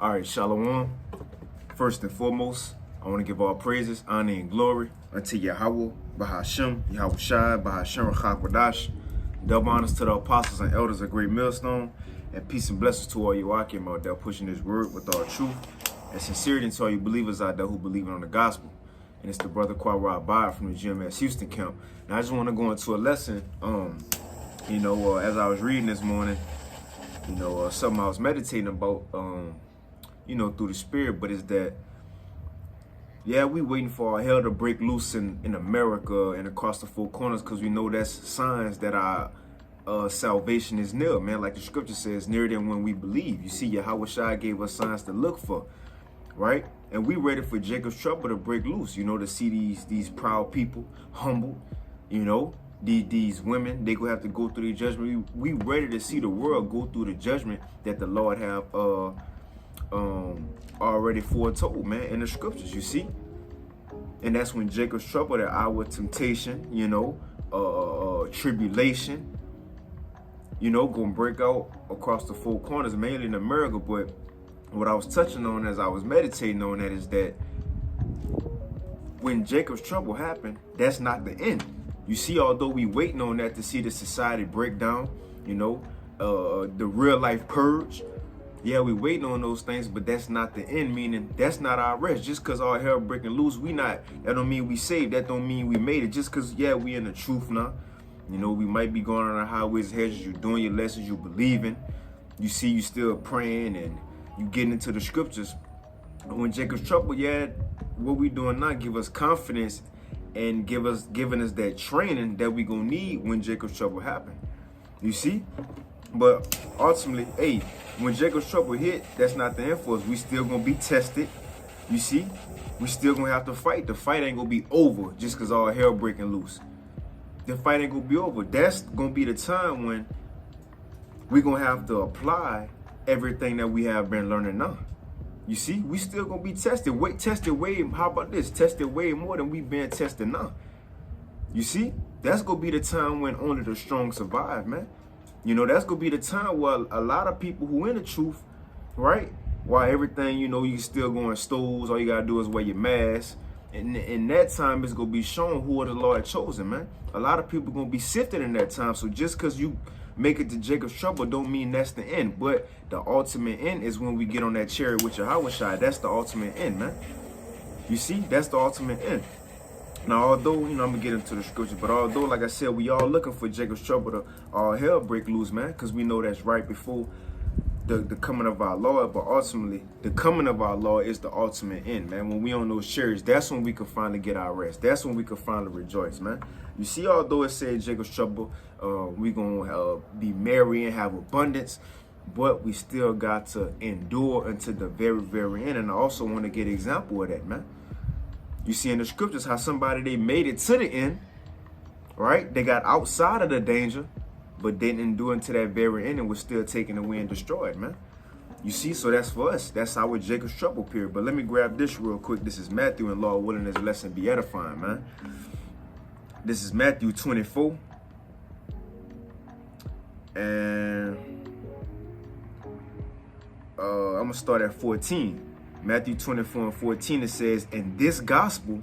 All right, Shalom. First and foremost, I want to give all praises, honor, and glory unto YAHAWAH, BAHASHAM, YAHAWASHI, BAHASHAM, QADASH. Double honors to the apostles and elders of Great Millstone, and peace and blessings to all you YAHAWAH out there pushing this word with all truth, and sincerity to all you believers out there who believe on the gospel. And it's the brother YAHAWAH from the GMS Houston camp. Now I just want to go into a lesson, as I was reading this morning, something I was meditating about, through the spirit, but it's that, we waiting for our hell to break loose in America and across the four corners, because we know that's signs that our salvation is near, man. Like the scripture says, nearer than when we believe. You see, YAHAWASHI gave us signs to look for, right? And we ready for Jacob's trouble to break loose, to see these proud people humbled, these women, they gonna have to go through the judgment. We ready to see the world go through the judgment that the Lord have already foretold, man, in the scriptures, you see. And that's when Jacob's trouble, that our temptation, tribulation, gonna break out across the four corners, mainly in America. But what I was touching on as I was meditating on that is that when Jacob's trouble happened, that's not the end. You see, although we waiting on that to see the society break down, the real life purge, we waiting on those things, but that's not the end, meaning that's not our rest. Just because our hell breaking loose, that don't mean we saved, that don't mean we made it. Just because, we in the truth now. We might be going on our highways, hedges, you doing your lessons, you believing. You see, you still praying and you getting into the scriptures. When Jacob's trouble, what we doing now give us confidence and giving us that training that we gonna need when Jacob's trouble happen. You see? But ultimately, when Jacob's trouble hit, that's not the end for us. We still gonna be tested. You see? We still gonna have to fight. The fight ain't gonna be over just because all hell breaking loose. The fight ain't gonna be over. That's gonna be the time when we gonna have to apply everything that we have been learning now. You see, we still gonna be tested. How about this? Tested way more than we've been tested now. You see, that's gonna be the time when only the strong survive, man. That's gonna be the time where a lot of people who in the truth, right? While everything, you still going stores, all you gotta do is wear your mask. And in that time, it's gonna be shown who are the Lord chosen, man. A lot of people gonna be sifted in that time. So just because you make it to Jacob's trouble don't mean that's the end. But the ultimate end is when we get on that chariot with YAHAWASHI. That's the ultimate end, man. You see, that's the ultimate end. Now, although, I'm going to get into the scripture, but although, like I said, we all looking for Jacob's trouble to all hell break loose, man, because we know that's right before the coming of our Lord. But ultimately, the coming of our Lord is the ultimate end, man. When we on those chariots, that's when we can finally get our rest. That's when we can finally rejoice, man. You see, although it said Jacob's trouble, we going to be merry and have abundance, but we still got to endure until the very, very end. And I also want to get an example of that, man. You see in the scriptures how somebody, they made it to the end, right? They got outside of the danger, but didn't endure until that very end and was still taken away and destroyed, man. You see, so that's for us. That's our Jacob's trouble period. But let me grab this real quick. This is Matthew, and Lord willing, this lesson be edifying, man. This is Matthew 24. And I'm going to start at 14. Matthew 24 and 14, it says, "And this gospel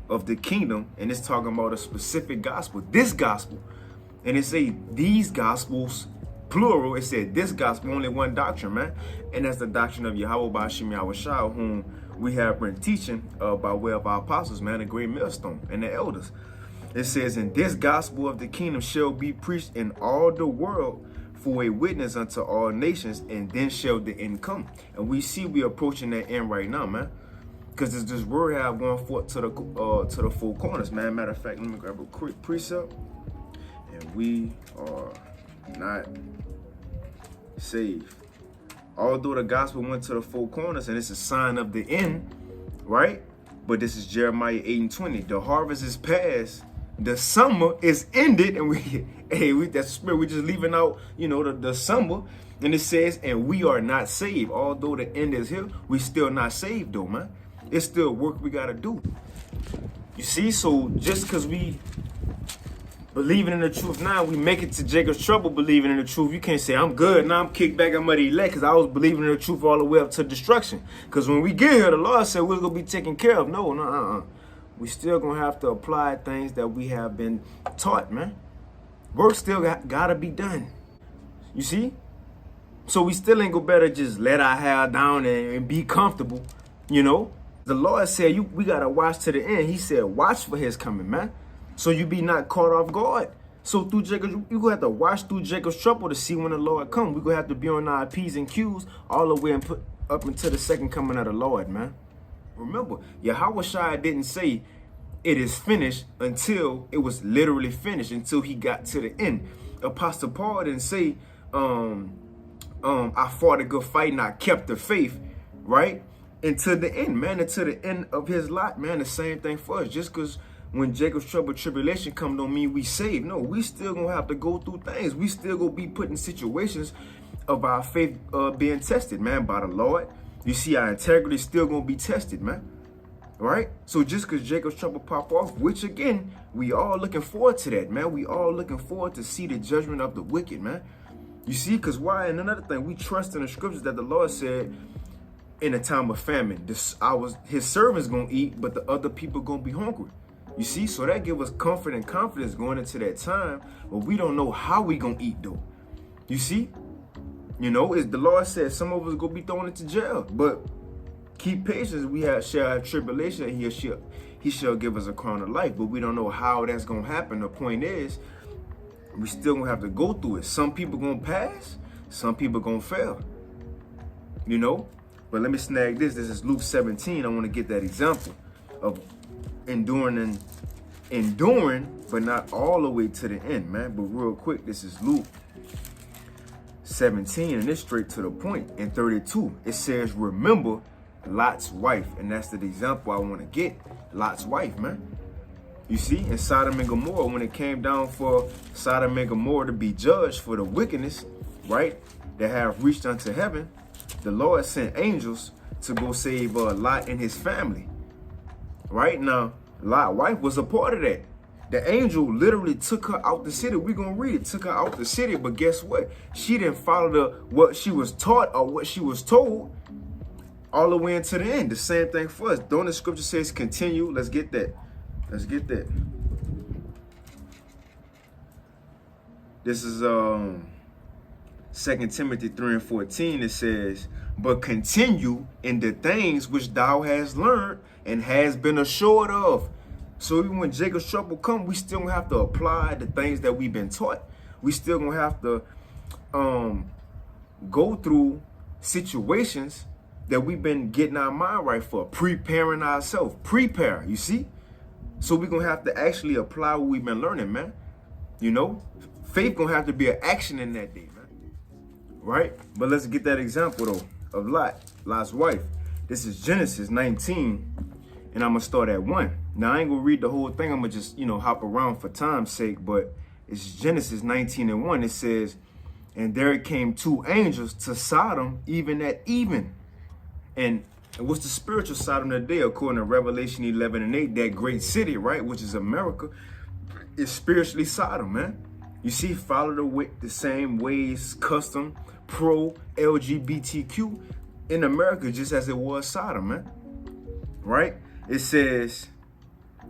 of the kingdom," and it's talking about a specific gospel, this gospel. And it say these gospels, plural, it said this gospel, only one doctrine, man. And that's the doctrine of YAHAWAH, BAHASHAM, YAHAWASHI, whom we have been teaching by way of our apostles, man, the Great Millstone and the elders. It says, "And this gospel of the kingdom shall be preached in all the world for a witness unto all nations, and then shall the end come." And we see we approaching that end right now, man. Because this word have gone forth to the four corners, man. Matter of fact, let me grab a quick precept. And we are not saved. Although the gospel went to the four corners, and it's a sign of the end, right? But this is Jeremiah 8 and 20. The harvest is past, the summer is ended, and that's the spirit. We're just leaving out, the summer. And it says, and we are not saved. Although the end is here, we still not saved though, man. It's still work we gotta do. You see, so just because we believing in the truth now. We make it to Jacob's trouble believing in the truth. You can't say, I'm good, now I'm kicked back, I'm of the elect, because I was believing in the truth all the way up to destruction. Because when we get here, the Lord said we're going to be taken care of. No. We still going to have to apply things that we have been taught, man. Work still got to be done. You see? So we still ain't go better just let our hair down and be comfortable, you know? The Lord said we got to watch to the end. He said, watch for his coming, man. So you be not caught off guard. So through Jacob, you gonna have to watch through Jacob's trouble to see when the Lord come. We gonna have to be on our P's and Q's all the way and put up until the second coming of the Lord, man. Remember, YAHAWASHI didn't say it is finished until it was literally finished, until he got to the end. Apostle Paul didn't say, I fought a good fight and I kept the faith, right? Until the end, man, until the end of his lot, man. The same thing for us. Just because when Jacob's trouble tribulation come don't mean we saved. No, we still gonna have to go through things. We still gonna be put in situations of our faith being tested, man, by the Lord. You see, our integrity still gonna be tested, man. Right? So just because Jacob's trouble pop off, which again, we all looking forward to that, man. We all looking forward to see the judgment of the wicked, man. You see, because why? And another thing, we trust in the scriptures that the Lord said in a time of famine, his servants gonna eat, but the other people gonna be hungry. You see, so that give us comfort and confidence going into that time, but we don't know how we gonna eat though. You see, you know, the Lord said some of us gonna be thrown into jail, but keep patience. We shall have tribulation, and he shall give us a crown of life, but we don't know how that's gonna happen. The point is, we still gonna have to go through it. Some people gonna pass, some people gonna fail. You know, but let me snag this. This is Luke 17. I want to get that example of enduring, but not all the way to the end, man. But real quick, this is Luke 17, and it's straight to the point. In 32, it says, remember Lot's wife. And that's the example I want to get. Lot's wife, man. You see, in Sodom and Gomorrah, when it came down for Sodom and Gomorrah to be judged for the wickedness, right, that have reached unto heaven, the Lord sent angels to go save Lot and his family. Right now, Lot's wife was a part of that. The angel literally took her out the city. We're going to read it. Took her out the city, but guess what? She didn't follow what she was taught or what she was told all the way into the end. The same thing for us. Don't the scripture says continue? Let's get that. Let's get that. This is 2 Timothy 3 and 14. It says, but continue in the things which thou hast learned and has been assured of. So even when Jacob's trouble come, we still gonna have to apply the things that we've been taught. We still gonna have to go through situations that we've been getting our mind right for, preparing ourselves. Prepare, you see? So we're gonna have to actually apply what we've been learning, man. You know, faith gonna have to be an action in that day, man. Right? But let's get that example though of Lot's wife. This is Genesis 19, and I'm gonna start at 1. Now I ain't gonna read the whole thing. I'm gonna just, you know, hop around for time's sake. But it's Genesis 19 and 1. It says, and there came 2 angels to Sodom, even at even. And what's the spiritual Sodom today, according to Revelation 11 and 8? That great city, right, which is America, is spiritually Sodom, man. You see, follow the same ways, custom, pro-LGBTQ in America, just as it was Sodom, man. Right? It says,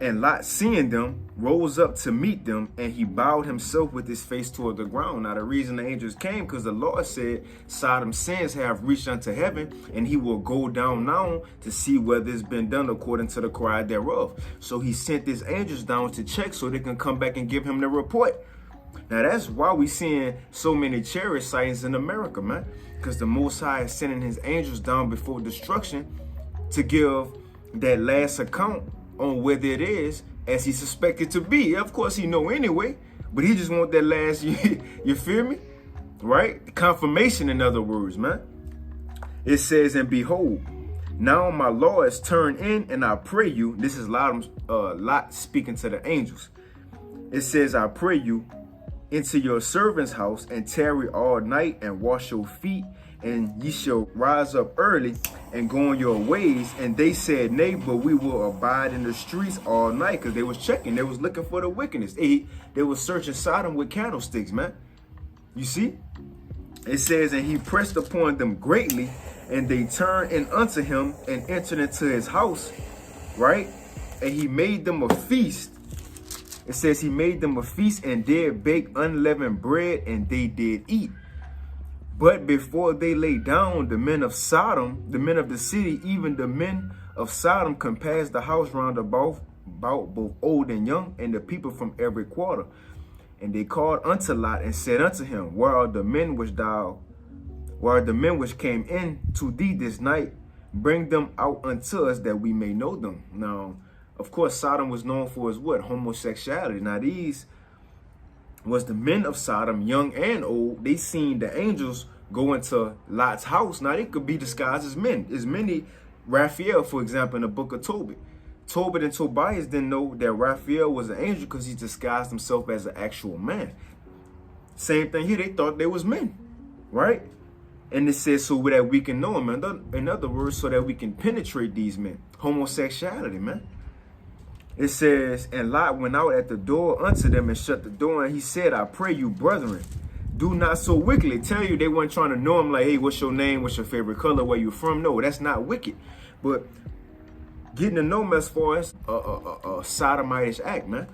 and Lot, seeing them, rose up to meet them, and he bowed himself with his face toward the ground. Now, the reason the angels came, because the Lord said Sodom's sins have reached unto heaven, and he will go down now to see whether it's been done according to the cry thereof. So he sent his angels down to check so they can come back and give him the report. Now, that's why we seeing so many Chariot sightings in America, man. Because the Most High is sending his angels down before destruction to give that last account on whether it is as he suspected to be. Of course, he know anyway, but he just want that last, you feel me? Right? Confirmation, in other words, man. It says, and behold, now my Lord is turned in, and I pray you. This is Lot speaking to the angels. It says, I pray you into your servant's house and tarry all night and wash your feet, and ye shall rise up early and go on your ways. And they said, nay, but we will abide in the streets all night. Because they was checking. They was looking for the wickedness. They was searching Sodom with candlesticks, man. You see? It says, and he pressed upon them greatly, and they turned in unto him and entered into his house, right? And he made them a feast. It says he made them a feast and did bake unleavened bread, and they did eat. But before they lay down, the men of Sodom, the men of the city, even the men of Sodom compassed the house round about both old and young, and the people from every quarter. And they called unto Lot and said unto him, where are the men which came in to thee this night? Bring them out unto us that we may know them. Now, of course, Sodom was known for its what? Homosexuality. Now, these was the men of Sodom, young and old. They seen the angels go into Lot's house. Now, they could be disguised as men. As many, Raphael, for example, in the book of Tobit. Tobit and Tobias didn't know that Raphael was an angel because he disguised himself as an actual man. Same thing here. They thought they was men, right? And it says so that we can know them. In other words, so that we can penetrate these men. Homosexuality, man. It says, and Lot went out at the door unto them and shut the door. And he said, I pray you, brethren, do not so wickedly. Tell you they weren't trying to know him like, hey, what's your name? What's your favorite color? Where you from? No, that's not wicked. But getting to know him as far as a sodomitish act, man.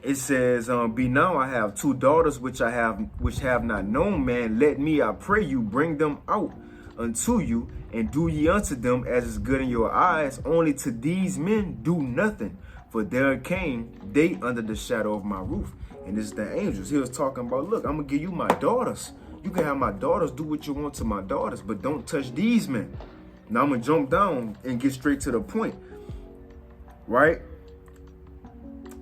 It says, be now I have two daughters which have not known man. Let me, I pray you, bring them out unto you, and do ye unto them as is good in your eyes. Only to these men do nothing, for there came they under the shadow of my roof. And this is the angels. He was talking about, look, I'm gonna give you my daughters. You can have my daughters, do what you want to my daughters, but don't touch these men. Now I'm gonna jump down and get straight to the point, right?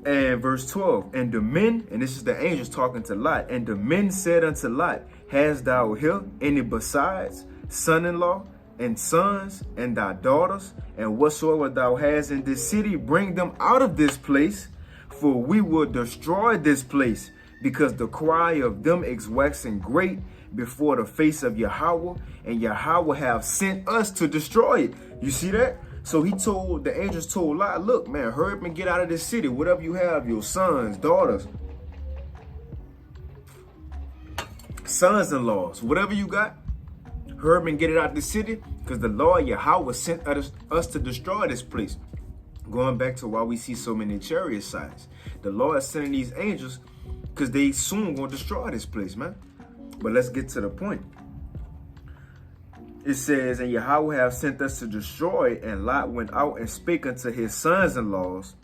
And verse 12, and the men, and this is the angels talking to Lot, and the men said unto Lot, hast thou here any besides son-in-law and sons and thy daughters? And whatsoever thou hast in this city, bring them out of this place, for we will destroy this place, because the cry of them is waxing great before the face of YAHAWAH, and YAHAWAH have sent us to destroy it. You see that? So the angels told Lot, look, man, hurry up and get out of this city. Whatever you have, your sons, daughters, sons-in-laws, whatever you got, hurry up and get it out of the city, because the Lord YAHAWAH sent us to destroy this place. Going back to why we see so many chariot signs. The Lord is sending these angels because they soon going to destroy this place, man. But let's get to the point. It says, and YAHAWAH have sent us to destroy it. And Lot went out and spake unto his sons-in-laws,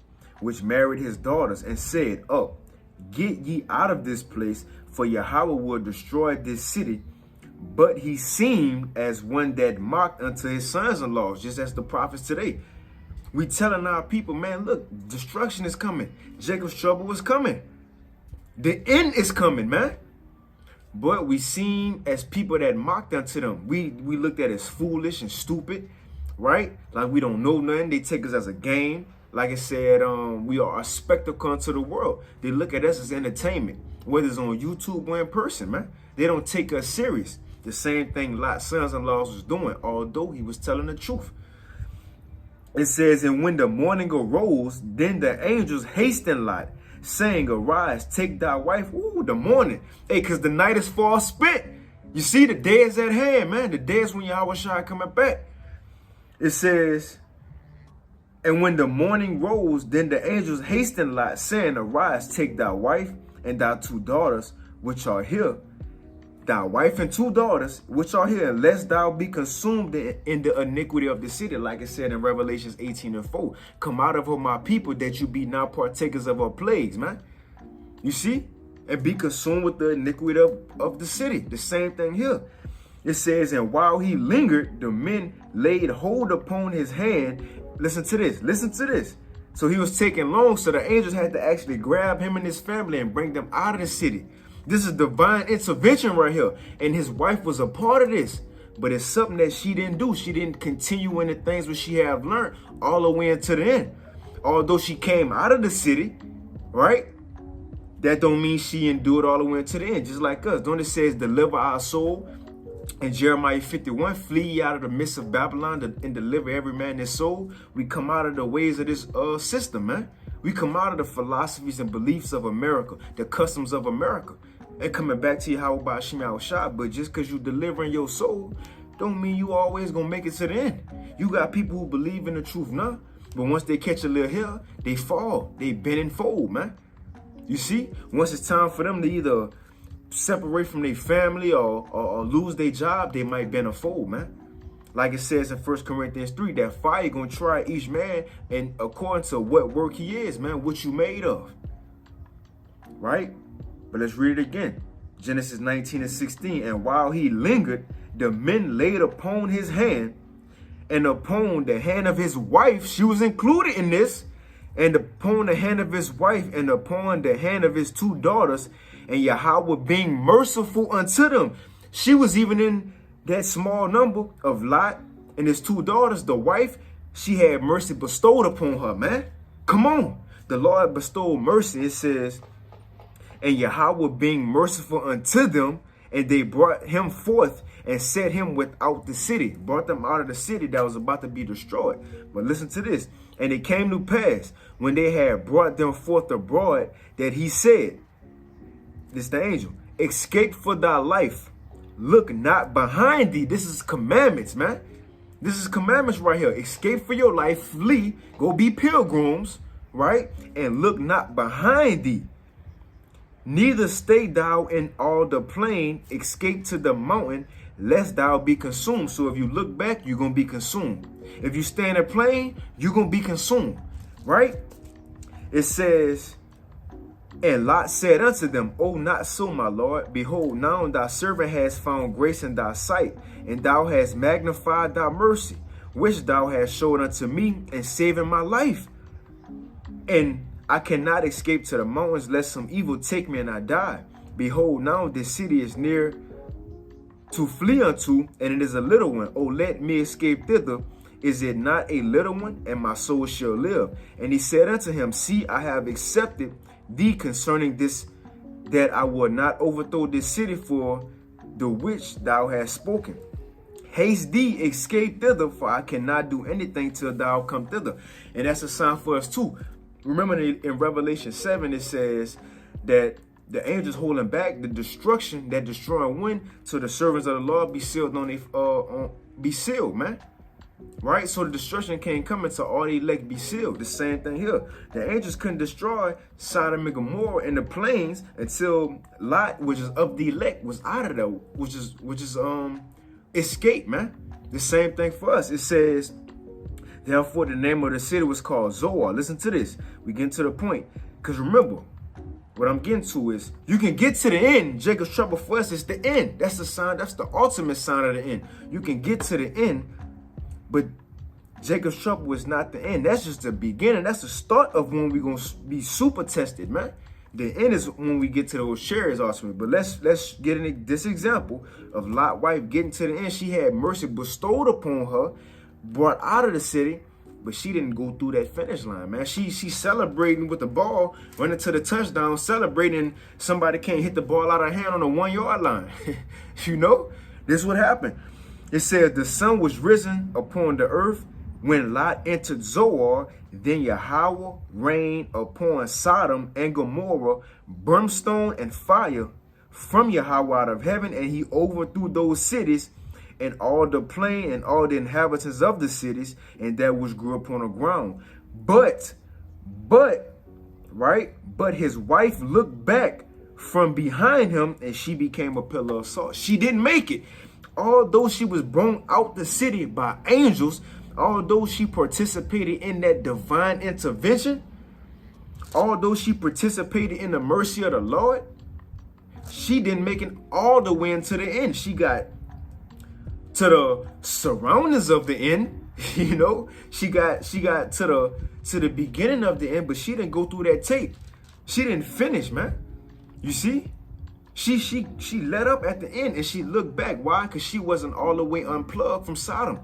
which married his daughters, and said, up, get ye out of this place, for YAHAWAH will destroy this city. But he seemed as one that mocked unto his sons-in-laws, just as the prophets today. We telling our people, man, look, destruction is coming. Jacob's trouble is coming. The end is coming, man. But we seem as people that mocked unto them. We looked at as foolish and stupid, right? Like we don't know nothing. They take us as a game. Like I said, we are a spectacle unto the world. They look at us as entertainment, whether it's on YouTube or in person, man. They don't take us serious. The same thing Lot's sons-in-laws was doing, although he was telling the truth. It says, and when the morning arose, then the angels hastened Lot, saying, arise, take thy wife. Ooh, the morning. Hey, because the night is far spent. You see, the day is at hand, man. The day is when YAHAWASHI coming back. It says, and when the morning rose, then the angels hastened Lot, saying, arise, take thy wife and thy two daughters, which are here. Thy wife and two daughters, which are here, lest thou be consumed in the iniquity of the city. Like it said in Revelations 18:4. Come out of her, my people, that you be not partakers of her plagues, man. You see? And be consumed with the iniquity of the city. The same thing here. It says, and while he lingered, the men laid hold upon his hand. Listen to this. Listen to this. So he was taking long, so the angels had to actually grab him and his family and bring them out of the city. This is divine intervention right here. And his wife was a part of this. But it's something that she didn't do. She didn't continue in the things which she have learned all the way into the end. Although she came out of the city, right? That don't mean she endured all the way into the end. Just like us. Don't it says deliver our soul In Jeremiah 51, flee ye out of the midst of Babylon and deliver every man his soul. We come out of the ways of this system, man. We come out of the philosophies and beliefs of America, the customs of America. And coming back to YAHAWASHI, but just because you delivering your soul, don't mean you always gonna make it to the end. You got people who believe in the truth now, but once they catch a little hill, they fall. They bend and fold, man. You see, once it's time for them to either separate from their family or lose their job, they might bend and fold, man. Like it says in 1 Corinthians 3, that fire gonna try each man and according to what work he is, man, what you made of. Right? But let's read it again. Genesis 19:16. And while he lingered, the men laid upon his hand and upon the hand of his wife. She was included in this. And upon the hand of his wife and upon the hand of his 2 daughters. And Yahweh being merciful unto them. She was even in that small number of Lot and his 2 daughters. The wife, she had mercy bestowed upon her, man. Come on. The Lord bestowed mercy. It says, and Yahweh being merciful unto them, and they brought him forth and set him without the city. Brought them out of the city that was about to be destroyed. But listen to this. And it came to pass, when they had brought them forth abroad, that he said, this is the angel, escape for thy life. Look not behind thee. This is commandments, man. This is commandments right here. Escape for your life, flee, go be pilgrims, right? And look not behind thee. Neither stay thou in all the plain, escape to the mountain, lest thou be consumed. So if you look back, you're going to be consumed. If you stay in the plain, you're going to be consumed, right? It says, and Lot said unto them, O not so, my Lord. Behold, now thy servant has found grace in thy sight, and thou hast magnified thy mercy, which thou hast showed unto me in saving my life. And I cannot escape to the mountains, lest some evil take me and I die. Behold, now this city is near to flee unto, and it is a little one. Oh, let me escape thither. Is it not a little one? And my soul shall live. And he said unto him, see, I have accepted thee concerning this, that I will not overthrow this city for the which thou hast spoken. Haste thee, escape thither, for I cannot do anything till thou come thither. And that's a sign for us too. Remember in Revelation 7, it says that the angels holding back the destruction, that destroying wind, so the servants of the Lord be sealed be sealed, man. Right? So the destruction can't come until all the elect be sealed. The same thing here. The angels couldn't destroy Sodom and Gomorrah in the plains until Lot, which is of the elect, was out of there, which is escape, man. The same thing for us. It says, therefore, the name of the city was called Zoar. Listen to this. We get to the point. Because remember, what I'm getting to is, you can get to the end. Jacob's trouble for us is the end. That's the sign. That's the ultimate sign of the end. You can get to the end, but Jacob's trouble is not the end. That's just the beginning. That's the start of when we're going to be super tested, man. The end is when we get to those chariots ultimately. But let's get in this example of Lot's wife getting to the end. She had mercy bestowed upon her, brought out of the city, but she didn't go through that finish line, man. She's celebrating with the ball, running to the touchdown, celebrating somebody can't hit the ball out of her hand on the 1-yard line. You know, this is what happened. It says the sun was risen upon the earth when Lot entered Zoar. Then Yahweh rained upon Sodom and Gomorrah brimstone and fire from Yahweh out of heaven, and he overthrew those cities and all the plain and all the inhabitants of the cities, and that which grew upon the ground. But his wife looked back from behind him, and she became a pillar of salt. She didn't make it. Although she was brought out the city by angels, although she participated in that divine intervention, although she participated in the mercy of the Lord, she didn't make it all the way into the end. She got to the surroundings of the end, you know. She got to the beginning of the end, but she didn't go through that tape. She didn't finish, man. You see? She let up at the end and she looked back. Why? Because she wasn't all the way unplugged from Sodom.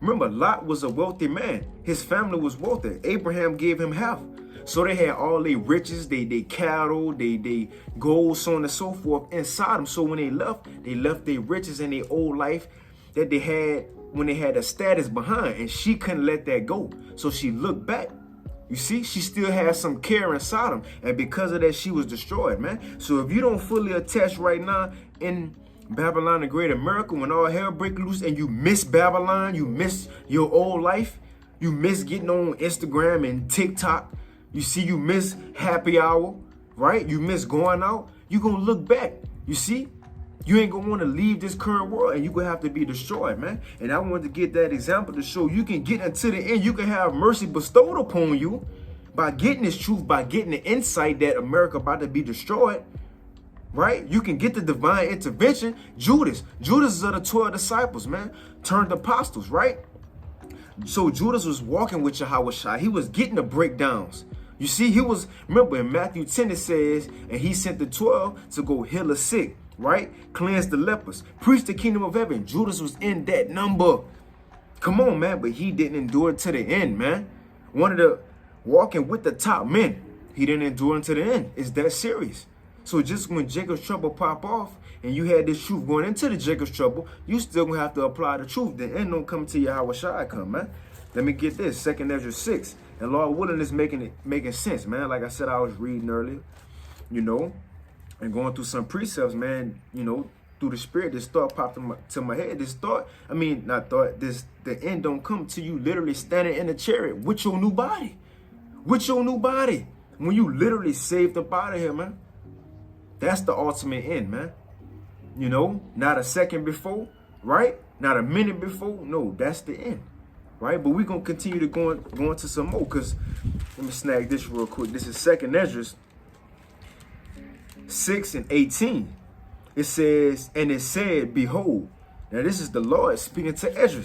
Remember, Lot was a wealthy man. His family was wealthy. Abraham gave him half. So they had all their riches, they cattle, they gold, so on and so forth inside them. So when they left their riches and their old life that they had when they had a status behind, and she couldn't let that go. So she looked back. You see, she still has some care inside them, and because of that, she was destroyed, man. So if you don't fully attach right now in Babylon the Great America, when all hell break loose and you miss Babylon, you miss your old life, you miss getting on Instagram and TikTok, you see, you miss happy hour, right? You miss going out, you're going to look back. You see, you ain't going to want to leave this current world, and you're going to have to be destroyed, man. And I wanted to get that example to show you can get into the end. You can have mercy bestowed upon you by getting this truth, by getting the insight that America about to be destroyed. Right? You can get the divine intervention. Judas is of the 12 disciples, man. Turned apostles, right? So Judas was walking with YAHAWASHI. He was getting the breakdowns. You see, he was, remember in Matthew 10 it says, and he sent the 12 to go heal the sick, right? Cleanse the lepers, preach the kingdom of heaven. Judas was in that number. Come on, man. But he didn't endure to the end, man. One of the walking with the top men, he didn't endure to the end. It's that serious. So just when Jacob's trouble pop off and you had this truth going into the Jacob's trouble, you still gonna have to apply the truth. The end don't come till YAHAWASHI come, man. Let me get this, 2 Ezra 6. And Lord willing is making sense, man. Like I said, I was reading earlier, you know, and going through some precepts, man, you know, through the spirit, this thought popped to my head. This thought, I mean, not thought, the end don't come till you literally standing in the chariot with your new body. With your new body. When you literally saved up out of here, man. That's the ultimate end, man. You know, not a second before, right? Not a minute before. No, that's the end, right? But we're going to continue to go into some more, because let me snag this real quick. This is 2 Ezra 6 and 18. It says, and it said, behold. Now this is the Lord speaking to Ezra.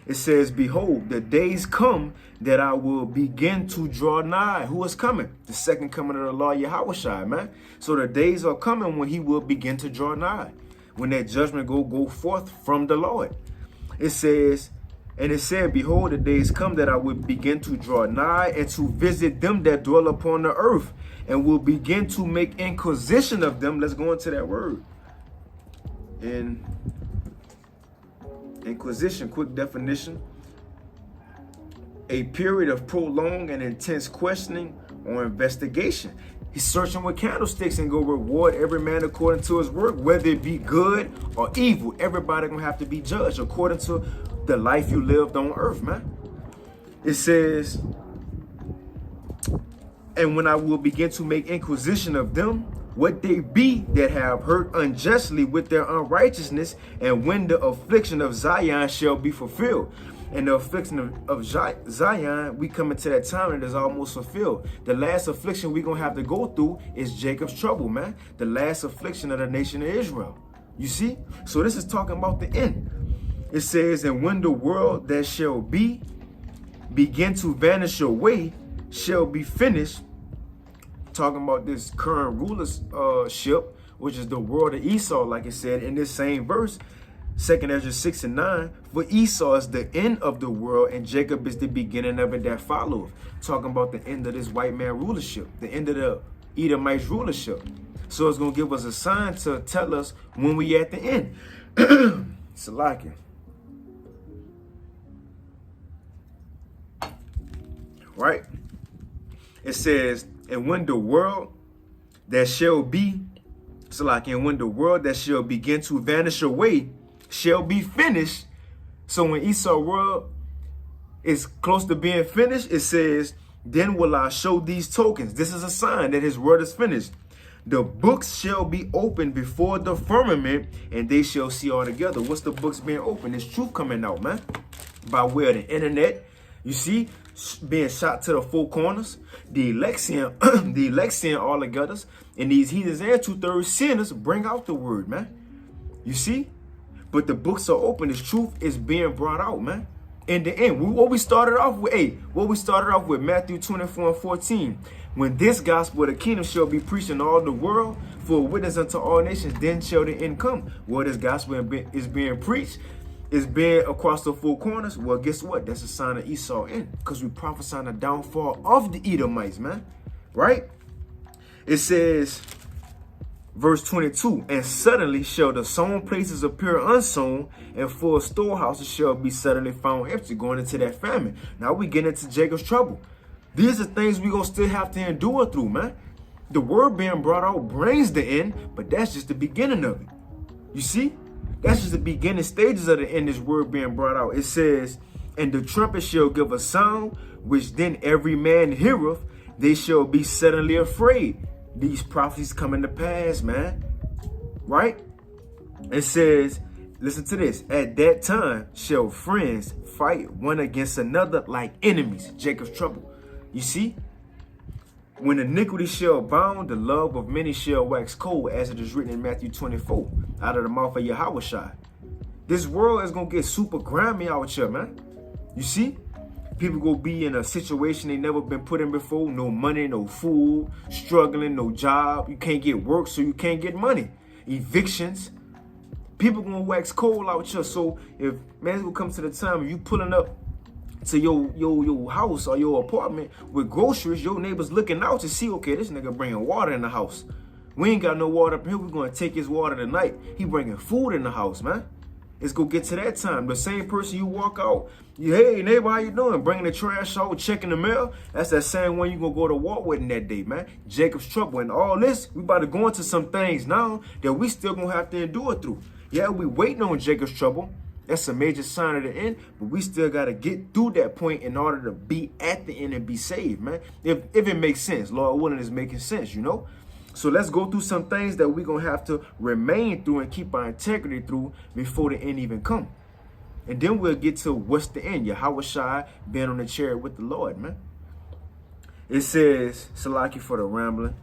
It says, behold, the days come that I will begin to draw nigh. Who is coming? The second coming of the Lord YAHAWASHI, man. So the days are coming when he will begin to draw nigh. When that judgment go forth from the Lord. It says, and it said, behold, the days come that I will begin to draw nigh and to visit them that dwell upon the earth, and will begin to make inquisition of them. Let's go into that word. In inquisition, quick definition, a period of prolonged and intense questioning or investigation. He's searching with candlesticks and go reward every man according to his work, whether it be good or evil. Everybody gonna have to be judged according to the life you lived on earth, man. It says, and when I will begin to make inquisition of them, what they be that have hurt unjustly with their unrighteousness, and when the affliction of Zion shall be fulfilled. And the affliction of Zion, we come into that time and it is almost fulfilled. The last affliction we're going to have to go through is Jacob's trouble, man. The last affliction of the nation of Israel. You see? So this is talking about the end. It says, and when the world that shall be begin to vanish away, shall be finished. Talking about this current rulership, which is the world of Esau, like it said in this same verse, 2 Ezra 6 and 9, for Esau is the end of the world, and Jacob is the beginning of it that followeth. Talking about the end of this white man rulership, the end of the Edomites rulership. So it's going to give us a sign to tell us when we at the end. Salakia. Right? It says, and when the world that shall be, Salakia, and when the world that shall begin to vanish away shall be finished. So when Esau's world is close to being finished, it says, then will I show these tokens. This is a sign that his word is finished. The books shall be opened before the firmament, and they shall see all together. What's the books being opened? It's truth coming out, man. By way of the internet. You see, being shot to the four corners. The elect seeing, the elect seeing all together. And these heathens and 2/3 sinners bring out the word, man. You see? But the books are open. This truth is being brought out, man. In the end, what we started off with, Matthew 24 and 14. When this gospel of the kingdom shall be preached in all the world for a witness unto all nations, then shall the end come. Well, this gospel is being preached, is being across the four corners. Well, guess what? That's a sign of Esau end, because we prophesying the downfall of the Edomites, man. right? It says, verse 22, and suddenly shall the sown places appear unsown, and full storehouses shall be suddenly found empty, going into that famine. Now we get into Jacob's trouble. These are things we gonna still have to endure through, man. The word being brought out brings the end, but that's just the beginning of it. You see? That's just the beginning stages of the end, this word being brought out. It says, and the trumpet shall give a sound, which then every man heareth, they shall be suddenly afraid. These prophecies coming to pass, man. Right? It says, listen to this. At that time shall friends fight one against another like enemies. Jacob's trouble. You see? When iniquity shall abound, the love of many shall wax cold, as it is written in Matthew 24, out of the mouth of YAHAWASHI. This world is going to get super grimy out here, man. You see? People gonna be in a situation they never been put in before. No money, no food, struggling, no job. You can't get work, so you can't get money. Evictions. People gonna wax cold out here. So if man's gonna come to the time you pulling up to your house or your apartment with groceries, your neighbors looking out to see, okay, this nigga bringing water in the house. We ain't got no water up here. We're gonna take his water tonight. He bringing food in the house, man. It's gonna get to that time. The same person you walk out, hey neighbor, how you doing? Bringing the trash out, checking the mail. That's that same one you gonna go to war with in that day, man. Jacob's trouble. And all this, we about to go into some things now that we still gonna have to endure through. Yeah, we waiting on Jacob's trouble. That's a major sign of the end, but we still gotta get through that point in order to be at the end and be saved, man. If it makes sense, Lord willing, it's making sense, you know. So let's go through some things that we're going to have to remain through and keep our integrity through before the end even come. And then we'll get to what's the end. YAHAWASHI being on the chariot with the Lord, man. It says, Salaki for the rambling.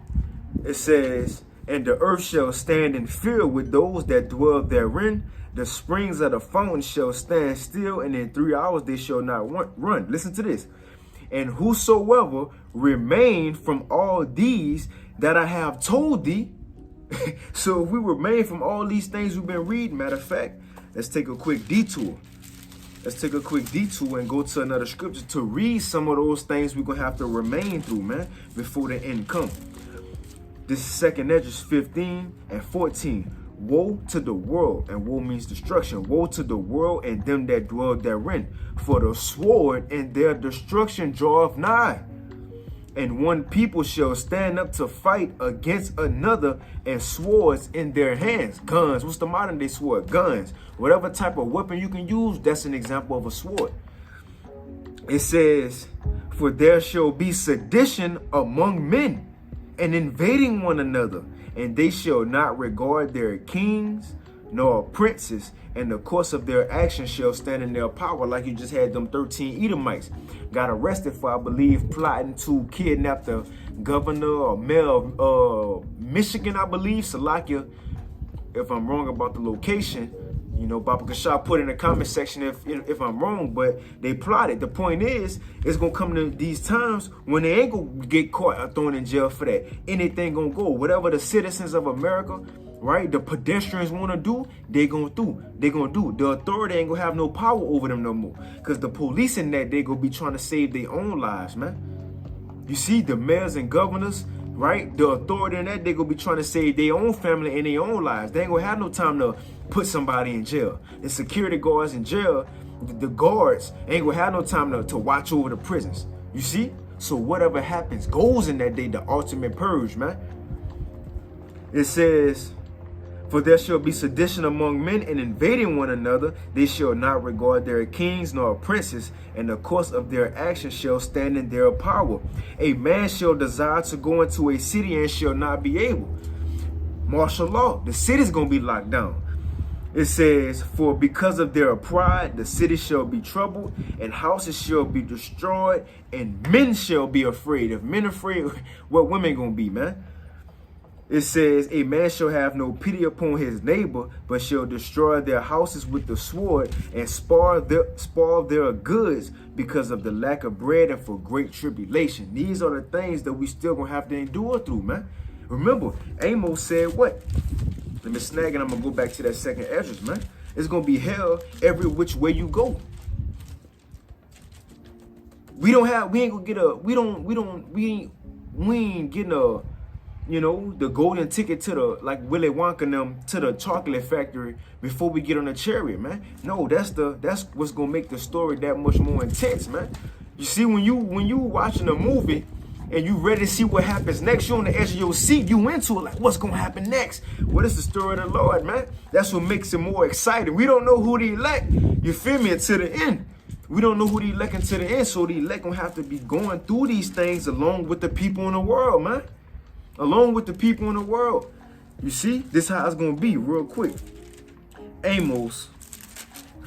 It says, and the earth shall stand in fear with those that dwell therein. The springs of the fountain shall stand still, and in 3 hours they shall not run. Listen to this. And whosoever remain from all these that I have told thee. So if we remain from all these things we've been reading, matter of fact, let's take a quick detour. Let's take a quick detour and go to another scripture to read some of those things we're going to have to remain through, man, before the end come. This is 2nd Esdras 15 and 14. Woe to the world, and woe means destruction. Woe to the world and them that dwell therein, for the sword and their destruction draweth nigh. And one people shall stand up to fight against another, and swords in their hands. Guns. What's the modern day sword? Guns. Whatever type of weapon you can use, that's an example of a sword. It says, for there shall be sedition among men, and invading one another, and they shall not regard their kings nor princes, and the course of their actions shall stand in their power. Like you just had them 13 Edomites got arrested for, I believe, plotting to kidnap the governor or mayor of Michigan, I believe. Salakia, if I'm wrong about the location, you know, Baba Kashah put in the comment section if I'm wrong, but they plotted. The point is, it's going to come to these times when they ain't going to get caught or thrown in jail for that. Anything going to go. Whatever the citizens of America, right, the pedestrians want to do, they going to do. They going to do. The authority ain't going to have no power over them no more. Because the police in that, they going to be trying to save their own lives, man. You see, the mayors and governors, right, the authority in that, they going to be trying to save their own family and their own lives. They ain't going to have no time to put somebody in jail. The security guards in jail, the guards ain't going to have no time to watch over the prisons. You see? So whatever happens goes in that day, the ultimate purge, man. It says, for there shall be sedition among men, and invading one another, they shall not regard their kings nor princes, and the course of their actions shall stand in their power. A man shall desire to go into a city and shall not be able. Martial law, the city's going to be locked down. It says, for because of their pride, the city shall be troubled, and houses shall be destroyed, and men shall be afraid. If men afraid, what women going to be, man? It says, a man shall have no pity upon his neighbor, but shall destroy their houses with the sword, and spoil their goods because of the lack of bread and for great tribulation. These are the things that we still going to have to endure through, man. Remember, Amos said what? Let me snag it. I'm going to go back to that 2nd Esdras, man. It's going to be hell every which way you go. We ain't getting a, you know, the golden ticket to the, like Willy Wonka and them, to the chocolate factory before we get on the chariot, man. No, that's what's gonna make the story that much more intense, man. You see, when you watching a movie and you ready to see what happens next, you're on the edge of your seat, you into it like, what's gonna happen next? What is the story of the Lord, man? That's what makes it more exciting. We don't know who the elect, you feel me, until the end. We don't know who the elect until the end, so the elect gonna have to be going through these things along with the people in the world, man. Along with the people in the world. You see, this is how it's gonna be real quick. Amos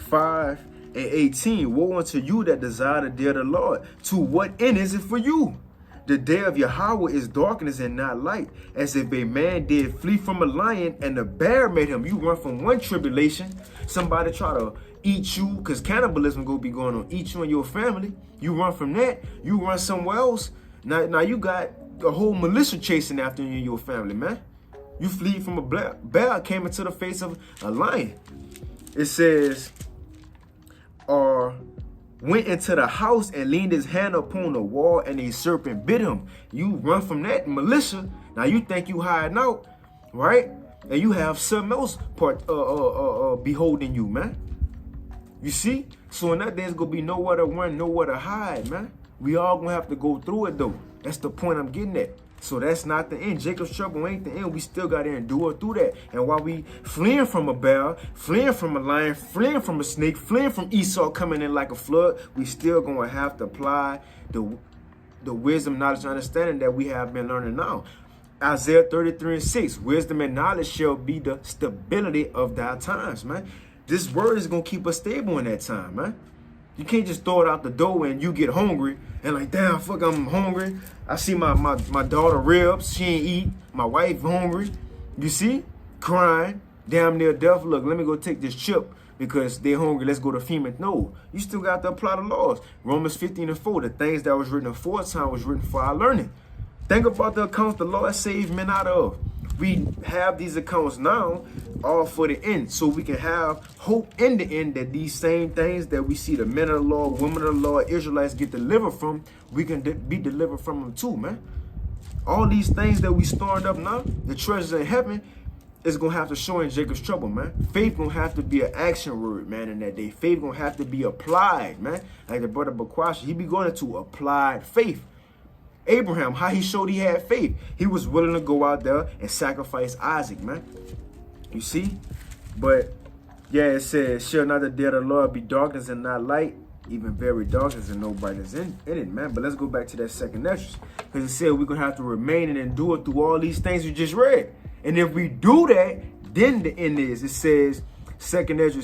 5:18. Woe unto you that desire the day of the Lord. To what end is it for you? The day of Yahawah is darkness and not light, as if a man did flee from a lion and a bear made him. You run from one tribulation, somebody try to eat you, because cannibalism gonna be going on, eat you and your family. You run from that, you run somewhere else. Now you got a whole militia chasing after you and your family, man. You flee from a bear came into the face of a lion. It says, or went into the house and leaned his hand upon the wall, and a serpent bit him. You run from that militia. Now you think you hiding out, right? And you have something else beholding you, man. You see? So in that there's gonna be nowhere to run, nowhere to hide, man. We all gonna have to go through it though. That's the point I'm getting at. So that's not the end. Jacob's trouble ain't the end. We still got to endure through that. And while we fleeing from a bear, fleeing from a lion, fleeing from a snake, fleeing from Esau coming in like a flood, we still going to have to apply the wisdom, knowledge, and understanding that we have been learning now. Isaiah 33:6, wisdom and knowledge shall be the stability of thy times, man. This word is going to keep us stable in that time, man. You can't just throw it out the door and you get hungry and like, damn, fuck, I'm hungry. I see my daughter ribs, she ain't eat. My wife hungry, you see, crying, damn near death. Look, let me go take this chip because they're hungry. Let's go to FEMA. No, you still got to apply the laws. Romans 15:4, the things that was written aforetime was written for our learning. Think about the accounts the Lord saved men out of. We have these accounts now all for the end, so we can have hope in the end that these same things that we see the men of the Lord, women of the Lord, Israelites get delivered from, we can be delivered from them too, man. All these things that we stored up now, the treasures in heaven, is going to have to show in Jacob's trouble, man. Faith going to have to be an action word, man, in that day. Faith going to have to be applied, man. Like the brother Bakwashi, he be going into applied faith. Abraham, how he showed he had faith. He was willing to go out there and sacrifice Isaac, man. You see? But, yeah, it says, shall not the day of the Lord be darkness and not light, even very darkness and no brightness in it, man. But let's go back to that second entrance. Because it said we're going to have to remain and endure through all these things we just read. And if we do that, then the end is, it says, 2nd Ezra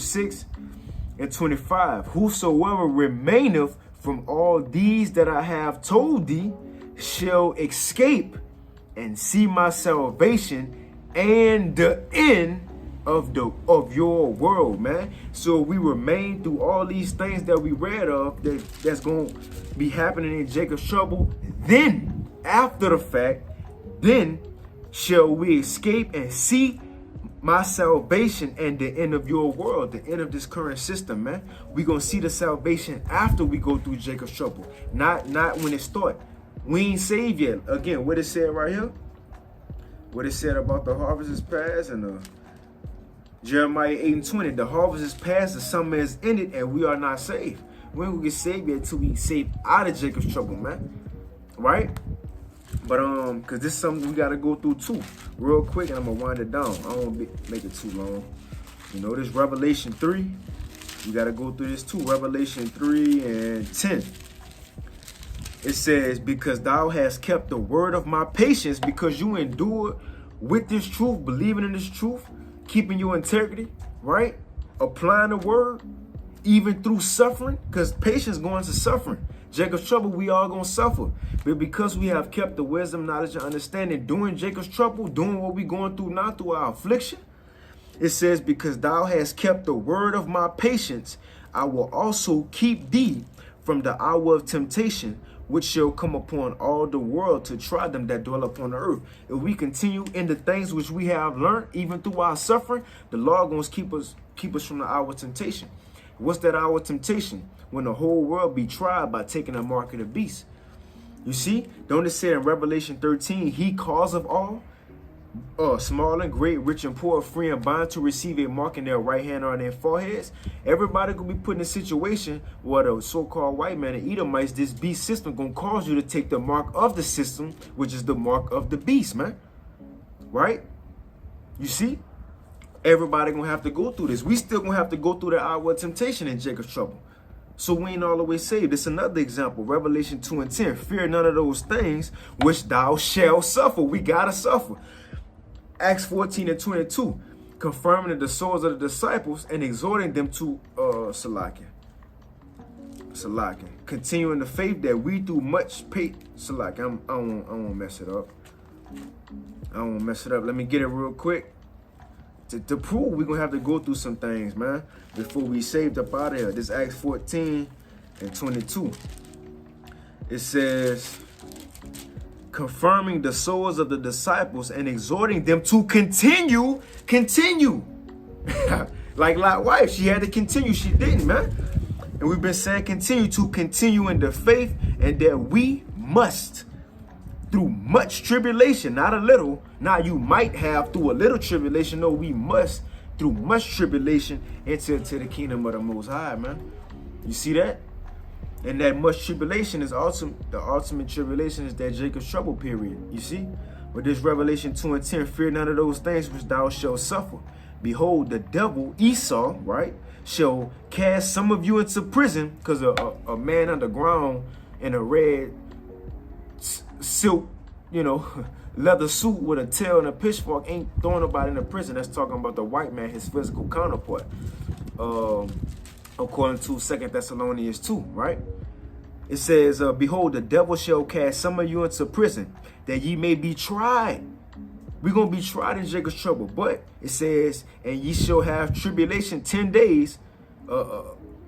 6:25, whosoever remaineth from all these that I have told thee, shall escape and see my salvation and the end of your world, man. So we remain through all these things that we read of that's going to be happening in Jacob's trouble. Then after the fact, then shall we escape and see my salvation and the end of your world, the end of this current system, man. We're going to see the salvation after we go through Jacob's trouble, not when it starts. We ain't saved yet. Again, what it said right here, what it said about the harvest is past, and Jeremiah 8:20, the harvest is past, the summer is ended, and we are not saved. We ain't gonna get saved yet till we saved out of Jacob's trouble, man. Right? But because this is something we gotta go through too, real quick, and I'm gonna wind it down. I don't want to make it too long. You know, this Revelation 3, we gotta go through this too. Revelation 3:10. It says, because thou hast kept the word of my patience, because you endured with this truth, believing in this truth, keeping your integrity, right? Applying the word, even through suffering, because patience going to suffering. Jacob's trouble, we all going to suffer. But because we have kept the wisdom, knowledge, and understanding, doing Jacob's trouble, doing what we going through now through our affliction, it says, because thou hast kept the word of my patience, I will also keep thee from the hour of temptation, which shall come upon all the world to try them that dwell upon the earth. If we continue in the things which we have learned, even through our suffering, the Lord going to keep us from the hour of temptation. What's that hour of temptation? When the whole world be tried by taking the mark of the beast. You see? Don't it say in Revelation 13, he cause of all, small and great, rich and poor, free and bond, to receive a mark in their right hand or on their foreheads? Everybody gonna be put in a situation where the so-called white man and Edomites, this beast system, gonna cause you to take the mark of the system, which is the mark of the beast, man. Right? You see? Everybody gonna have to go through this. We still gonna have to go through the hour of temptation in Jacob's trouble. So we ain't all the way saved. It's another example. Revelation 2 and 10. Fear none of those things which thou shalt suffer. We gotta suffer. Acts 14 and 22. Confirming the souls of the disciples and exhorting them to Salakia. Continuing the faith that we through much pain. Salakia. I won't mess it up. Let me get it real quick. To prove, we're going to have to go through some things, man, before we saved up out of here. This Acts 14 and 22. It says, confirming the souls of the disciples and exhorting them to continue. Like Lot's wife, she had to continue. She didn't, man. And we've been saying continue in the faith, and that we must, through much tribulation, not a little. Now you might have through a little tribulation. No, we must through much tribulation enter into the kingdom of the Most High, man. You see that? And that much tribulation is ultimate. The ultimate tribulation is that Jacob's trouble period. You see? But this Revelation 2 and 10, fear none of those things which thou shalt suffer. Behold, the devil, Esau, right, shall cast some of you into prison, because a man underground in a red silk, leather suit with a tail and a pitchfork ain't throwing nobody in the prison. That's talking about the white man, his physical counterpart. According to 2 Thessalonians 2, right? It says, behold, the devil shall cast some of you into prison, that ye may be tried. We're going to be tried in Jacob's trouble. But it says, and ye shall have tribulation 10 days,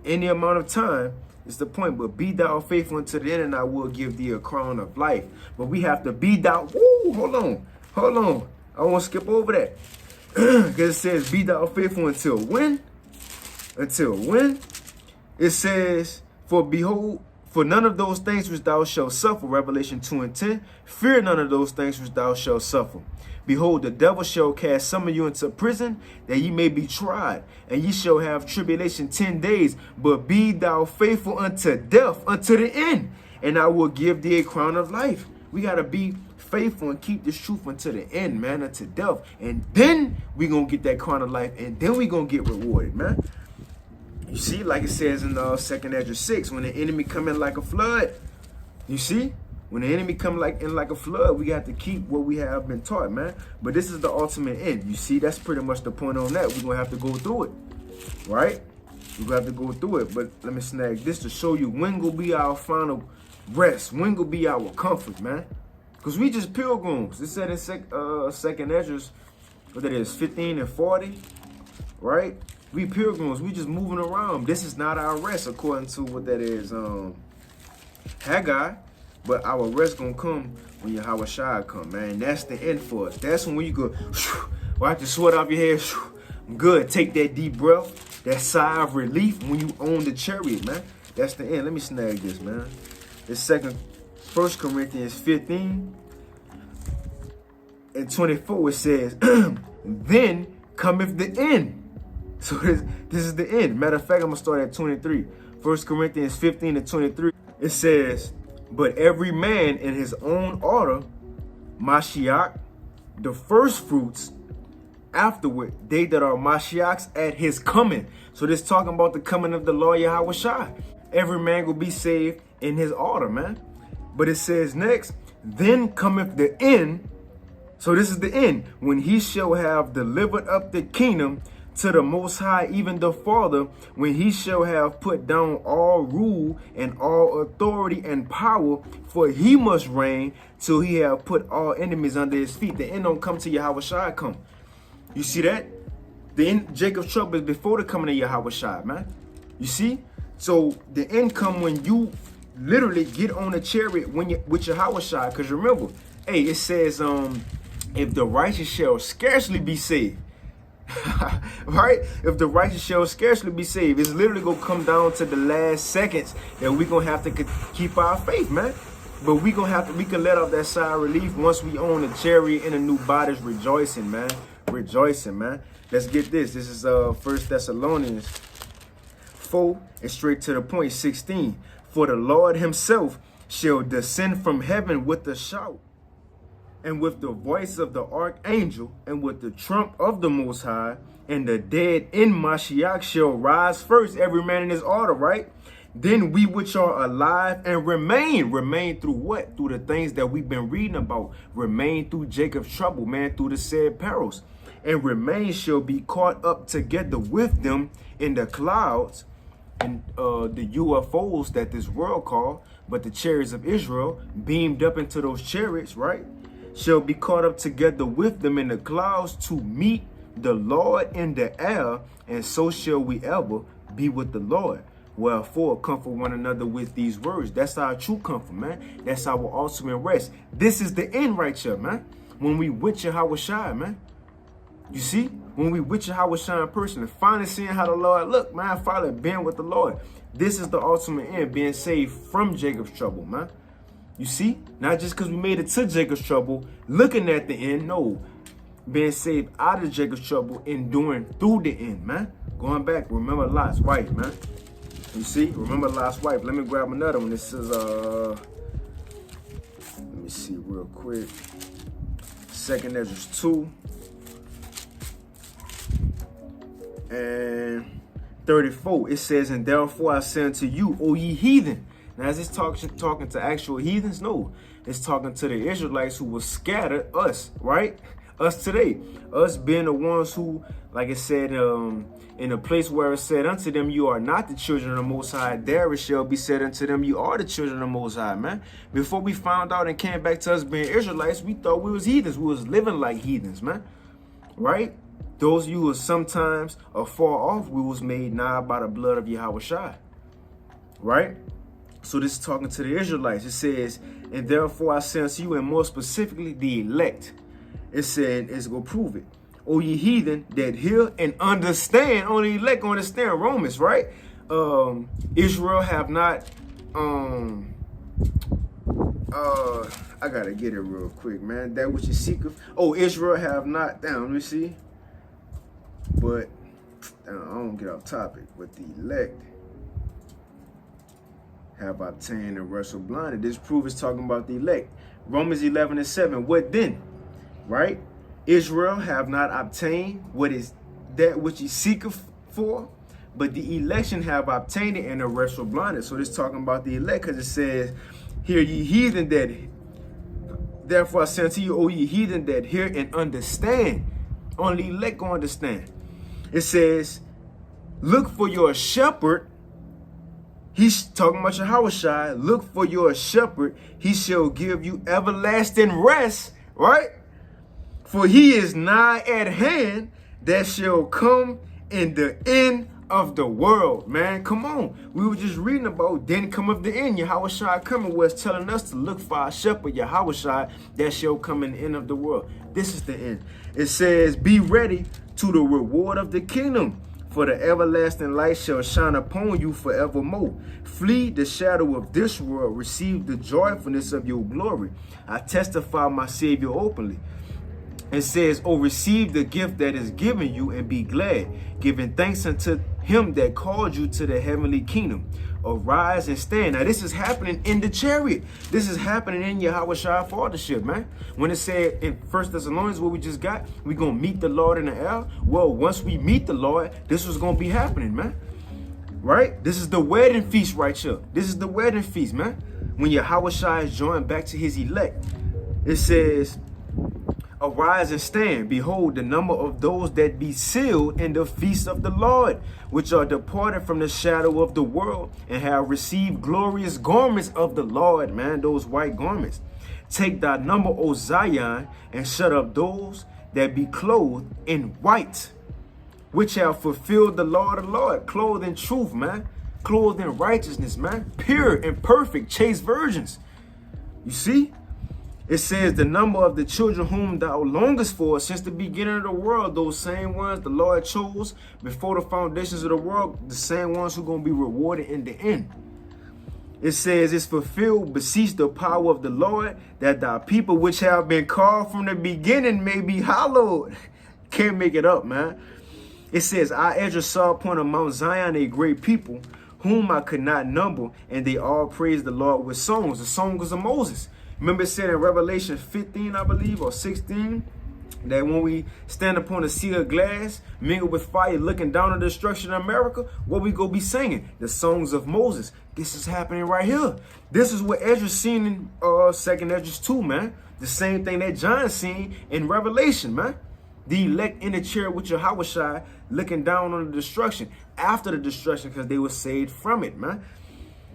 any amount of time. It's the point. But be thou faithful unto the end, and I will give thee a crown of life. But we have to be thou. Woo, hold on. I won't skip over that. Because it says, be thou faithful until when? Until when? It says, for behold, for none of those things which thou shalt suffer, Revelation 2 and 10, fear none of those things which thou shalt suffer. Behold, the devil shall cast some of you into prison, that ye may be tried, and ye shall have tribulation 10 days. But be thou faithful unto death, unto the end, and I will give thee a crown of life. We got to be faithful and keep this truth unto the end, man, unto death. And then we going to get that crown of life, and then we going to get rewarded, man. You see, like it says in 2 Ezra 6, when the enemy come in like a flood, you see? When the enemy come in like a flood, we got to keep what we have been taught, man. But this is the ultimate end. You see, that's pretty much the point on that. We're going to have to go through it, right? We're going to have to go through it. But let me snag this to show you when will be our final rest. When will be our comfort, man. Because we just pilgrims. It said in 2 Ezra, what that is, 15 and 40, right? We pilgrims. We just moving around. This is not our rest, according to what that is, Haggai. But our rest gonna come when YAHAWASHI come, man. That's the end for us. That's when you go, wipe the sweat off your head. I'm good. Take that deep breath, that sigh of relief when you own the chariot, man. That's the end. Let me snag this, man. It's 1 Corinthians 15 and 24. It says, then cometh the end. So this is the end. Matter of fact, I'm gonna start at 23. 1 Corinthians 15 and 23. It says, but every man in his own order, Mashiach, the first fruits, afterward, they that are Mashiachs at his coming. So this talking about the coming of the Lord YAHAWASHI. Every man will be saved in his order, man. But it says next, then cometh the end. So this is the end, when he shall have delivered up the kingdom to the Most High, even the Father, when he shall have put down all rule and all authority and power, for he must reign till he have put all enemies under his feet. The end don't come till YAHAWASHI come. You see that? The end, Jacob's trouble is before the coming of YAHAWASHI, man. You see? So the end come when you literally get on a chariot with YAHAWASHI. Because remember, hey, it says, if the righteous shall scarcely be saved, right? If the righteous shall scarcely be saved, it's literally gonna come down to the last seconds that we're gonna have to keep our faith, man. But we can let off that sigh of relief once we own a chariot and a new bodies, rejoicing, man. Rejoicing, man. Let's get this. This is 1 Thessalonians 4 and straight to the point, 16. For the Lord himself shall descend from heaven with a shout, and with the voice of the archangel, and with the trump of the Most High, and the dead in Mashiach shall rise first, every man in his order, right? Then we which are alive and remain through what? Through the things that we've been reading about. Remain through Jacob's trouble, man, through the said perils. And remain shall be caught up together with them in the clouds, and the UFOs that this world called, but the chariots of Israel beamed up into those chariots, right? Shall be caught up together with them in the clouds to meet the Lord in the air, and so shall we ever be with the Lord. Wherefore, comfort one another with these words. That's our true comfort, man. That's our ultimate rest. This is the end right here, man. When we with YAHAWASHI, man. You see? When we with YAHAWASHI in person and finally seeing how the Lord look, man, finally being with the Lord. This is the ultimate end, being saved from Jacob's trouble, man. You see? Not just because we made it to Jacob's trouble, looking at the end. No. Being saved out of Jacob's trouble, enduring through the end, man. Going back, remember Lot's wife, man. You see? Remember Lot's wife. Let me grab another one. This is, let me see real quick. 2 Ezra 2. And 34. It says, and therefore I say unto you, O ye heathen. Now, is this talking to actual heathens? No. It's talking to the Israelites who will scatter us, right? Us today. Us being the ones who, like it said, in a place where it said unto them, you are not the children of the Most High, there it shall be said unto them, you are the children of the Most High, man. Before we found out and came back to us being Israelites, we thought we was heathens. We was living like heathens, man. Right? Those of you who sometimes are far off, we was made nigh by the blood of YAHAWASHI. Right? So this is talking to the Israelites. It says, and therefore I say unto you, and more specifically, the elect. It said, it's going to prove it. O ye heathen that hear and understand. Only elect understand Romans, right? Israel have not, I gotta get it real quick, man. That which is secret. Oh, Israel have not, damn, let me see. But, damn, I don't get off topic. But the elect have obtained and wrestled blinded. This proof is talking about the elect. Romans 11 and 7. What then? Right? Israel have not obtained what is that which he seeketh for, but the election have obtained it and the rest were blinded. So this talking about the elect, because it says, hear ye heathen that, therefore I say unto you, O ye heathen that hear and understand. Only elect go understand. It says, look for your shepherd. He's talking about YAHAWASHI. Look for your shepherd. He shall give you everlasting rest, right? For he is nigh at hand that shall come in the end of the world, man. Come on. We were just reading about then come of the end. YAHAWASHI coming was telling us to look for our shepherd, YAHAWASHI, that shall come in the end of the world. This is the end. It says, be ready to the reward of the kingdom, for the everlasting light shall shine upon you forevermore. Flee the shadow of this world. Receive the joyfulness of your glory. I testify my Savior openly. It says, oh, receive the gift that is given you and be glad, giving thanks unto him that called you to the heavenly kingdom. Arise and stand. Now, this is happening in the chariot. This is happening in YAHAWASHI fathership, man. When it said in 1 Thessalonians, what we just got, we're going to meet the Lord in the air. Well, once we meet the Lord, this was going to be happening, man. Right? This is the wedding feast right here. This is the wedding feast, man. When YAHAWASHI is joined back to his elect, it says, arise and stand. Behold, the number of those that be sealed in the feast of the Lord, which are departed from the shadow of the world, and have received glorious garments of the Lord, man, those white garments. Take thy number, O Zion, and shut up those that be clothed in white, which have fulfilled the law of the Lord. Clothed in truth, man. Clothed in righteousness, man. Pure and perfect, chaste virgins. You see? It says the number of the children whom thou longest for since the beginning of the world, those same ones the Lord chose before the foundations of the world, the same ones who are going to be rewarded in the end. It says, it's fulfilled, beseech the power of the Lord, that thy people which have been called from the beginning may be hallowed. Can't make it up, man. It says, I, Ezra, saw upon a Mount Zion a great people, whom I could not number, and they all praised the Lord with songs. The songs of Moses. Remember it said in Revelation 15, I believe, or 16, that when we stand upon a sea of glass, mingled with fire, looking down on the destruction of America, what we go be singing? The songs of Moses. This is happening right here. This is what Ezra's seen in 2nd Ezra 2, man. The same thing that John seen in Revelation, man. The elect in the chariot with YAHAWASHI looking down on the destruction, after the destruction, because they were saved from it, man.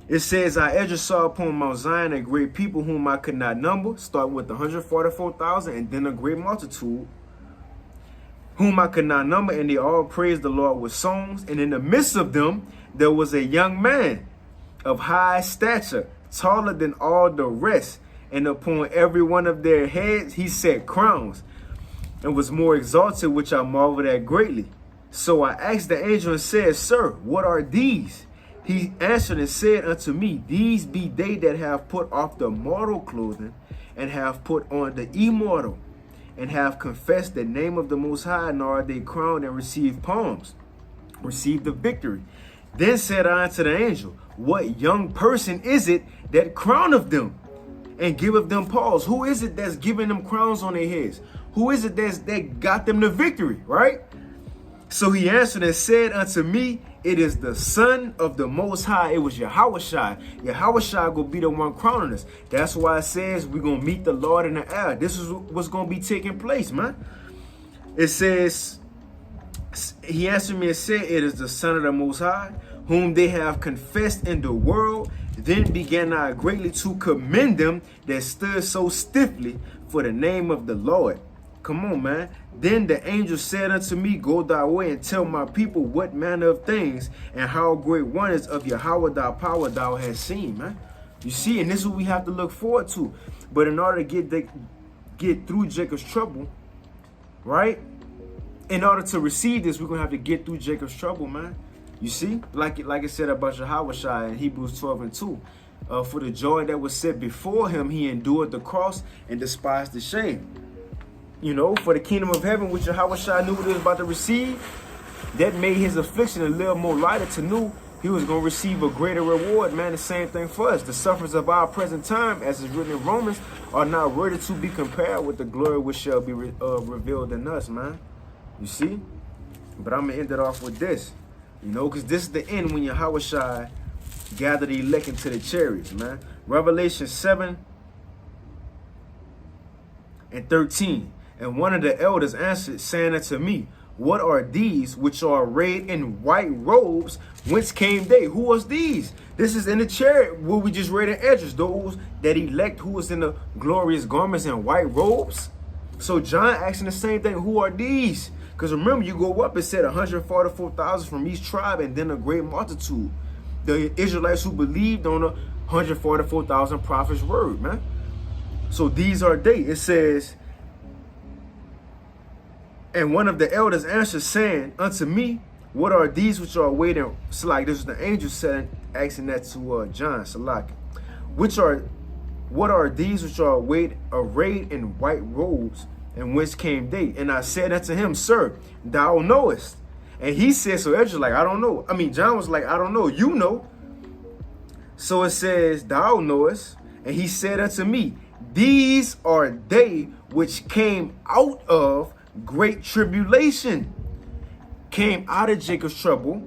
It says, I, Ezra, saw upon Mount Zion a great people whom I could not number, starting with 144,000, and then a great multitude, whom I could not number, and they all praised the Lord with songs. And in the midst of them, there was a young man of high stature, taller than all the rest, and upon every one of their heads he set crowns, and was more exalted, which I marveled at greatly. So I asked the angel and said, Sir, what are these? He answered and said unto me, These be they that have put off the mortal clothing, and have put on the immortal, and have confessed the name of the Most High, nor are they crowned and received palms, received the victory. Then said I unto the angel, What young person is it that crowneth them, and giveth them palms? Who is it that's giving them crowns on their heads? Who is it that got them the victory, right? So he answered and said unto me, It is the Son of the Most High. It was YAHAWASHI. YAHAWASHI will be the one crowning us. That's why it says we're going to meet the Lord in the air. This is what's going to be taking place, man. It says, he answered me and said, It is the Son of the Most High, whom they have confessed in the world. Then began I greatly to commend them that stood so stiffly for the name of the Lord. Come on, man. Then the angel said unto me, Go thy way and tell my people what manner of things and how great wonders of Yahweh thy power thou hast seen, man. You see, and this is what we have to look forward to. But in order to get through Jacob's trouble, right? In order to receive this, we're going to have to get through Jacob's trouble, man. You see, like it said about YAHAWASHI in Hebrews 12 and 2. For the joy that was set before him, he endured the cross and despised the shame. You know, for the kingdom of heaven, which YAHAWASHI knew what he was about to receive, that made his affliction a little more lighter to know he was going to receive a greater reward, man. The same thing for us. The sufferings of our present time, as is written in Romans, are not worthy to be compared with the glory which shall be revealed in us, man. You see? But I'm going to end it off with this, you know, because this is the end when YAHAWASHI gathered the elect into the chariots, man. Revelation 7 and 13. And one of the elders answered, saying unto me, What are these which are arrayed in white robes? Whence came they? Who was these? This is in the chariot where we just read in Esdras, those that elect who was in the glorious garments and white robes. So John asking the same thing, who are these? Because remember, you go up, it said 144,000 from each tribe, and then a great multitude. The Israelites who believed on the 144,000 prophets' word, man. So these are they. It says, and one of the elders answered, saying unto me, What are these which are waiting? Salak, this is the angel said, asking that to John, Salak. What are these which are arrayed in white robes, and whence came they? And I said unto him, Sir, thou knowest. And he said, so Ezra's like, I don't know. I mean, John was like, I don't know. You know. So it says, thou knowest. And he said unto me, These are they which came out of great tribulation, came out of Jacob's trouble,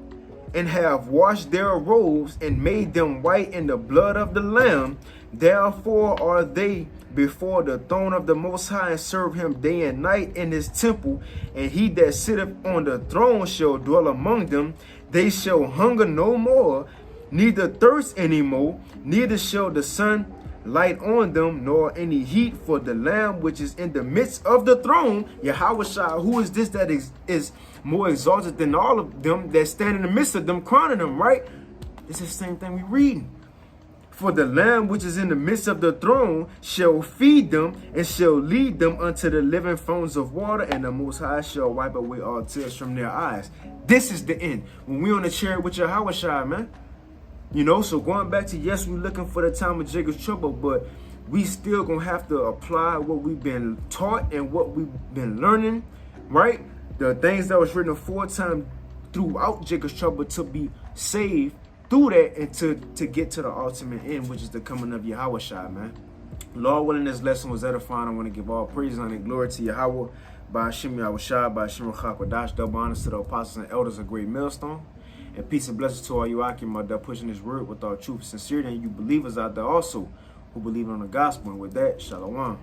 and have washed their robes and made them white in the blood of the Lamb. Therefore are they before the throne of the Most High, and serve him day and night in his temple. And he that sitteth on the throne shall dwell among them. They shall hunger no more, neither thirst any more, neither shall the sun light on them, nor any heat. For the Lamb which is in the midst of the throne, YAHAWASHI, who is this that is more exalted than all of them that stand in the midst of them, crowning them, right? It's the same thing we reading. For the Lamb which is in the midst of the throne shall feed them, and shall lead them unto the living fountains of water, and the Most High shall wipe away all tears from their eyes. This is the end. When we on the chariot with YAHAWASHI, man. You know, so going back to, yes, we're looking for the time of Jacob's trouble, but we still gonna have to apply what we've been taught and what we've been learning, right? The things that was written aforetime throughout Jacob's trouble to be saved through that and to get to the ultimate end, which is the coming of YAHAWASHI, man. Lord willing, this lesson was edifying. I want to give all praise, honor, and glory to YAHAWAH, BAHASHAM, YAHAWASHI, BAHASHAM, QADASH, double honors to the apostles and elders of Great Millstone. And peace and blessings to all you Akim out there pushing this word with all truth and sincerity, and you believers out there also who believe on the gospel. And with that, shalom.